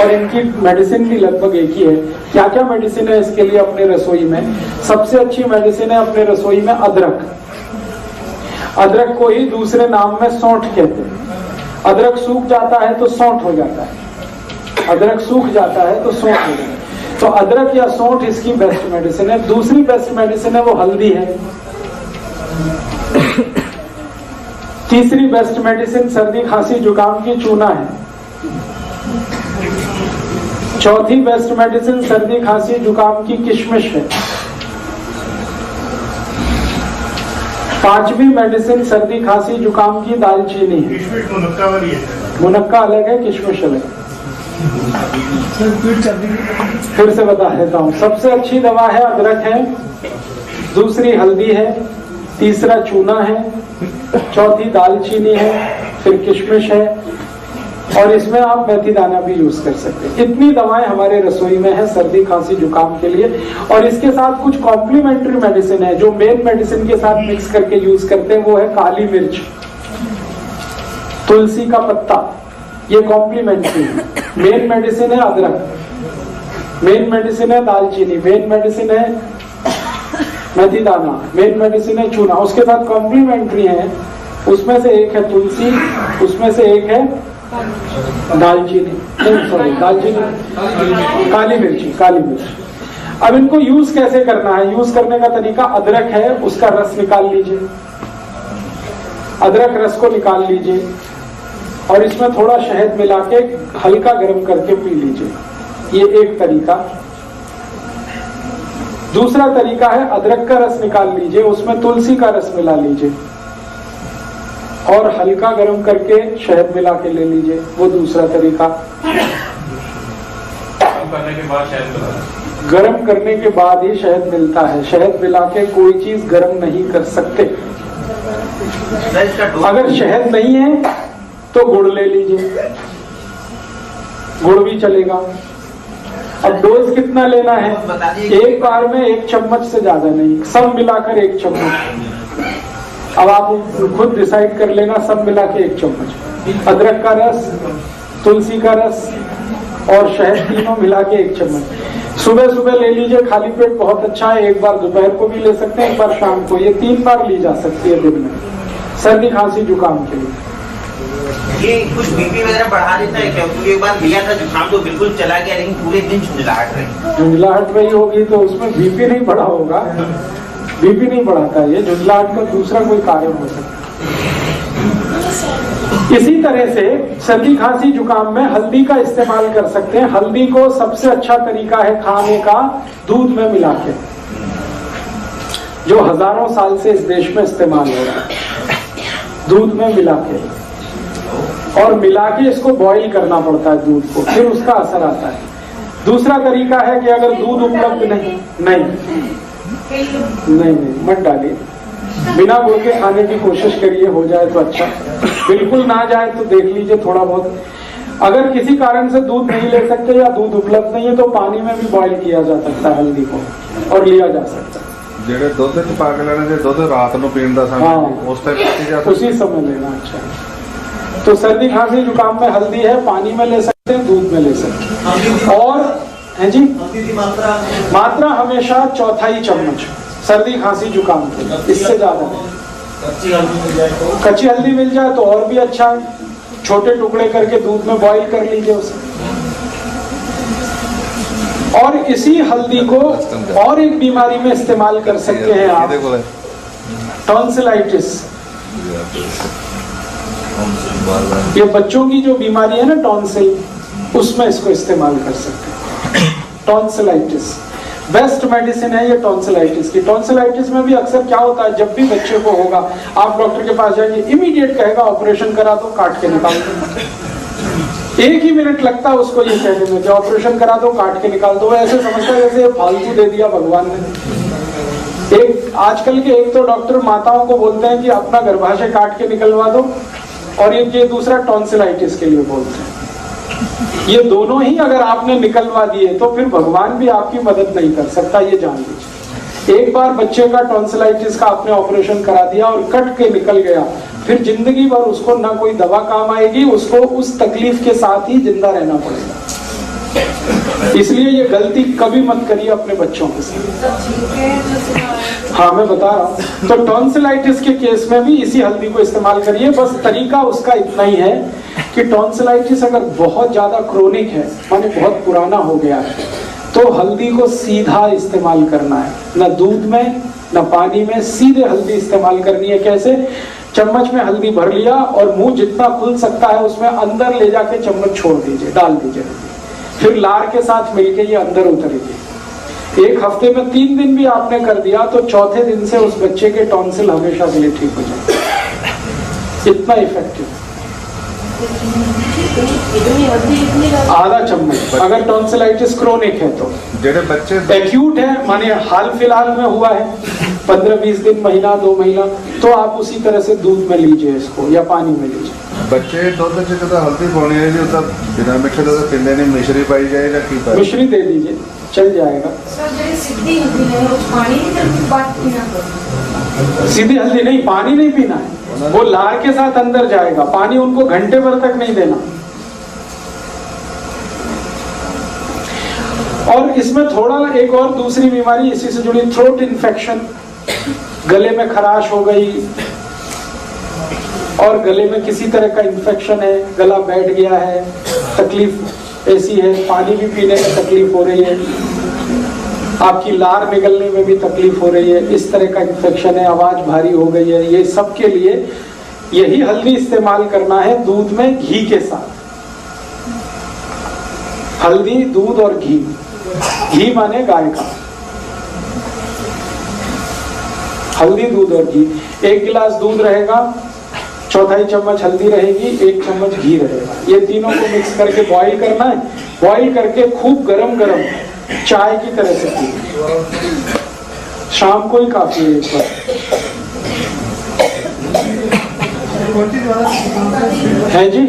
और इनकी मेडिसिन भी लगभग एक ही है। क्या क्या मेडिसिन है इसके लिए अपने रसोई में? सबसे अच्छी मेडिसिन है अपने रसोई में अदरक। अदरक को ही दूसरे नाम में सौंठ कहते हैं। अदरक सूख जाता है तो सौंठ हो जाता है, अदरक सूख जाता है तो सौंठ हो जाता है। तो अदरक या सौंठ इसकी बेस्ट मेडिसिन है। दूसरी बेस्ट मेडिसिन है वो हल्दी है। तीसरी बेस्ट मेडिसिन सर्दी खांसी जुकाम की चूना है। चौथी बेस्ट मेडिसिन सर्दी खांसी जुकाम की किशमिश है। पांचवी मेडिसिन सर्दी खांसी जुकाम की दालचीनी है। किशमिश मुनक्का वाली है, मुनक्का अलग है, किशमिश अलग है। फिर से बता देता हूँ, सबसे अच्छी दवा है अदरक है, दूसरी हल्दी है, तीसरा चूना है, चौथी दालचीनी है, फिर किशमिश है, और इसमें आप मेथी दाना भी यूज कर सकते हैं। इतनी दवाएं हमारे रसोई में है सर्दी खांसी जुकाम के लिए। और इसके साथ कुछ कॉम्प्लीमेंट्री मेडिसिन है जो मेन मेडिसिन के साथ मिक्स करके यूज करते हैं। वो है काली मिर्च, तुलसी का पत्ता, ये कॉम्प्लीमेंट्री है। मेन मेडिसिन है अदरक, मेन मेडिसिन है दालचीनी, मेन मेडिसिन है मेथी दाना, मेन मेडिसिन है चूना। उसके साथ कॉम्प्लीमेंट्री है, उसमें से एक है तुलसी, उसमें से एक है दालचीनी, सॉरी दालचीनी, काली मिर्ची, काली मिर्च। अब इनको यूज कैसे करना है? यूज करने का तरीका, अदरक है उसका रस निकाल लीजिए, अदरक रस को निकाल लीजिए और इसमें थोड़ा शहद मिला के हल्का गर्म करके पी लीजिए, ये एक तरीका। दूसरा तरीका है अदरक का रस निकाल लीजिए, उसमें तुलसी का रस मिला लीजिए और हल्का गर्म करके शहद मिला के ले लीजिए, वो दूसरा तरीका। करने के बाद शहद मिला, गर्म करने के बाद ही शहद मिलता है, शहद मिला के कोई चीज गर्म नहीं कर सकते। अगर शहद नहीं है तो गुड़ ले लीजिए, गुड़ भी चलेगा। अब डोज कितना लेना है? एक बार में 1 चम्मच से ज्यादा नहीं, सब मिलाकर 1 चम्मच। अब आप खुद डिसाइड कर लेना, सब मिला के 1 चम्मच। अदरक का रस, तुलसी का रस और शहद तीनों मिला के 1 चम्मच। सुबह सुबह ले लीजिए, खाली पेट बहुत अच्छा है। एक बार दोपहर को भी ले सकते हैं, एक बार शाम को, ये 3 बार ली जा सकती है दिन में, सर्दी खांसी जुकाम के लिए। ये कुछ बीपी वगैरह बढ़ा देता है क्या? क्योंकि एक बार लिया था जुकाम तो बिल्कुल चला गया, लेकिन पूरे दिन झुंझलाहट रही। झुंझलाहट रही होगी तो उसमें बीपी नहीं बढ़ा होगा, बीपी नहीं बढ़ाता है, ये झुंझलाहट का दूसरा कोई कारण हो सकता है। इसी तरह से सर्दी खांसी जुकाम में हल्दी का इस्तेमाल कर सकते हैं। हल्दी को सबसे अच्छा तरीका है खाने का दूध में मिला के, जो हजारों साल से इस देश में इस्तेमाल हो रहा है। दूध में मिला के और मिला के इसको बॉईल करना पड़ता है दूध को, फिर उसका असर आता है। दूसरा तरीका है कि अगर दूध उपलब्ध नहीं मत डालिए, बिना गुड़ के खाने की कोशिश करिए, हो जाए तो अच्छा, बिल्कुल ना जाए तो देख लीजिए थोड़ा बहुत। अगर किसी कारण से दूध नहीं ले सकते या दूध उपलब्ध नहीं है तो पानी में भी बॉईल किया जा सकता है हल्दी को और लिया जा सकता है। ਜਿਹੜੇ ਦੁੱਧ ਚ ਪਾ ਕੇ ਲੈਣੇ ਤੇ ਦੁੱਧ ਰਾਤ ਨੂੰ ਪੀਣ ਦਾ समय उस टाइम पी जा सकता है, उसी समय लेना अच्छा है। तो सर्दी खांसी जुकाम में हल्दी है, पानी में ले सकते हैं, दूध में ले सकते हैं। और है जी, मात्रा हमेशा 1/4 चम्मच सर्दी खांसी जुकाम के, इससे ज्यादा नहीं। कच्ची हल्दी मिल जाए तो और भी अच्छा है, छोटे टुकड़े करके दूध में बॉईल कर लीजिए उसे। और इसी हल्दी को और एक बीमारी में इस्तेमाल कर सकते हैं आप, टॉन्सिलाइटिस। ये बच्चों की जो बीमारी है ना टॉन्सिल, उसमें इसको इस्तेमाल कर सकते हैं। टॉन्सिलाइटिस बेस्ट मेडिसिन है ये टॉन्सिलाइटिस की। टॉन्सिलाइटिस में भी अक्सर क्या होता है, जब भी बच्चे को होगा आप डॉक्टर के पास जाएंगे, इमीडिएट कहेगा ऑपरेशन करा दो, काट के निकाल दो। 1 ही मिनट लगता है उसको ये कहने में कि ऑपरेशन करा दो, काट के निकाल दो। ऐसे समझता है जैसे फालतू दे दिया भगवान ने। आजकल के एक तो डॉक्टर माताओं को बोलते हैं कि अपना गर्भाशय काट के निकलवा दो, और ये दूसरा टॉन्सिलाइटिस के लिए बोलते हैं। ये दोनों ही अगर आपने निकलवा दिए तो फिर भगवान भी आपकी मदद नहीं कर सकता, ये जान लीजिए। एक बार बच्चे का टॉन्सिलाइटिस का आपने ऑपरेशन करा दिया और कट के निकल गया, फिर जिंदगी भर उसको ना कोई दवा काम आएगी, उसको उस तकलीफ के साथ ही जिंदा रहना पड़ेगा। इसलिए ये गलती कभी मत करिए अपने बच्चों के साथ। हाँ मैं बता रहा हूँ। तो टॉन्सिलाइटिस के केस में भी इसी हल्दी को इस्तेमाल करिए। बस तरीका उसका इतना ही है कि टॉन्सिलाइटिस अगर बहुत ज्यादा क्रोनिक है, माने बहुत पुराना हो गया है, तो हल्दी को सीधा इस्तेमाल करना है, न दूध में न पानी में, सीधे हल्दी इस्तेमाल करनी है। कैसे? चम्मच में हल्दी भर लिया और मुंह जितना खुल सकता है उसमें अंदर ले जाके चम्मच छोड़ दीजिए, डाल दीजिए, फिर लार के साथ मिलके ये अंदर उतरेगी। एक हफ्ते में 3 दिन भी आपने कर दिया तो चौथे दिन से उस बच्चे के टॉन्सिल हमेशा के लिए ठीक हो जाए। इतना इफेक्टिव। आधा चम्मच अगर टॉन्सिलाइटिस क्रोनिक है तो। जेडे बच्चे एक्यूट है, माने हाल फिलहाल में हुआ है 15-20 दिन, महीना 2 महीना, तो आप उसी तरह से दूध में लीजिए इसको या पानी में लीजिए। बच्चे दुध च जदा हल्दी पानी है जी, तब बिना मिक्से तो पींदे नहीं, मिश्री पाई जाए या की पाई? मिश्री दे दीजिए, चल जाएगा। सीधी हल्दी नहीं, पानी नहीं पीना है, वो लार के साथ अंदर जाएगा। पानी उनको घंटे भर तक नहीं देना। और इसमें थोड़ा एक और दूसरी बीमारी इसी से जुड़ी, थ्रोट इन्फेक्शन, गले में खराश हो गई और गले में किसी तरह का इन्फेक्शन है, गला बैठ गया है, तकलीफ ऐसी है, पानी भी पीने में तकलीफ हो रही है, आपकी लार निकलने में भी तकलीफ हो रही है, इस तरह का इन्फेक्शन है, आवाज भारी हो गई है, ये सब के लिए यही हल्दी इस्तेमाल करना है दूध में घी के साथ। हल्दी, दूध और घी। घी माने गाय का। हल्दी, दूध और घी। 1 गिलास दूध रहेगा, 1/4 चम्मच हल्दी रहेगी, 1 चम्मच घी रहेगा। ये तीनों को मिक्स करके बॉईल करना है। बॉईल करके खूब गरम गरम चाय की तरह से पीना। शाम को ही काफी है एक बार। है जी,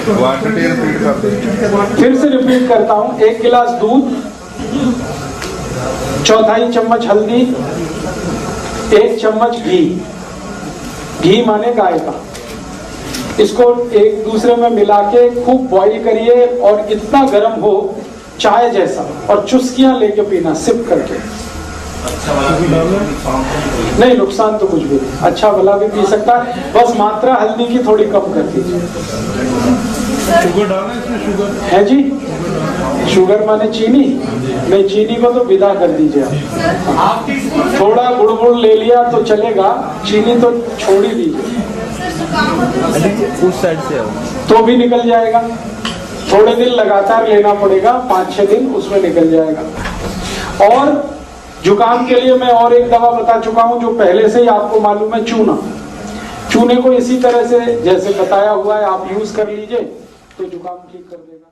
क्वांटिटी रिपीट कर दें। फिर से रिपीट करता हूँ। 1 गिलास दूध, 1/4 चम्मच हल्दी, 1 चम्मच घी। घी माने गाय का। इसको एक दूसरे में मिला के खूब बॉईल करिए और इतना गर्म हो चाय जैसा, और चुस्कियां लेके पीना, सिप करके। नहीं, नुकसान तो कुछ भी नहीं, अच्छा भला भी पी सकता है, बस मात्रा हल्दी की थोड़ी कम कर दीजिए। शुगर डालना है इसमें? शुगर है जी? शुगर माने चीनी? नहीं, चीनी को तो विदा कर दीजिए आप। थोड़ा गुड़ ले लिया तो चलेगा, चीनी तो छोड़ ही दीजिए। उस साइड से तो भी निकल जाएगा। थोड़े दिन लगातार लेना पड़ेगा, 5-6 दिन उसमें निकल जाएगा। और जुकाम के लिए मैं और एक दवा बता चुका हूं जो पहले से ही आपको मालूम है, चूना। चूने को इसी तरह से जैसे बताया हुआ है आप यूज कर लीजिए तो जुकाम ठीक कर देगा।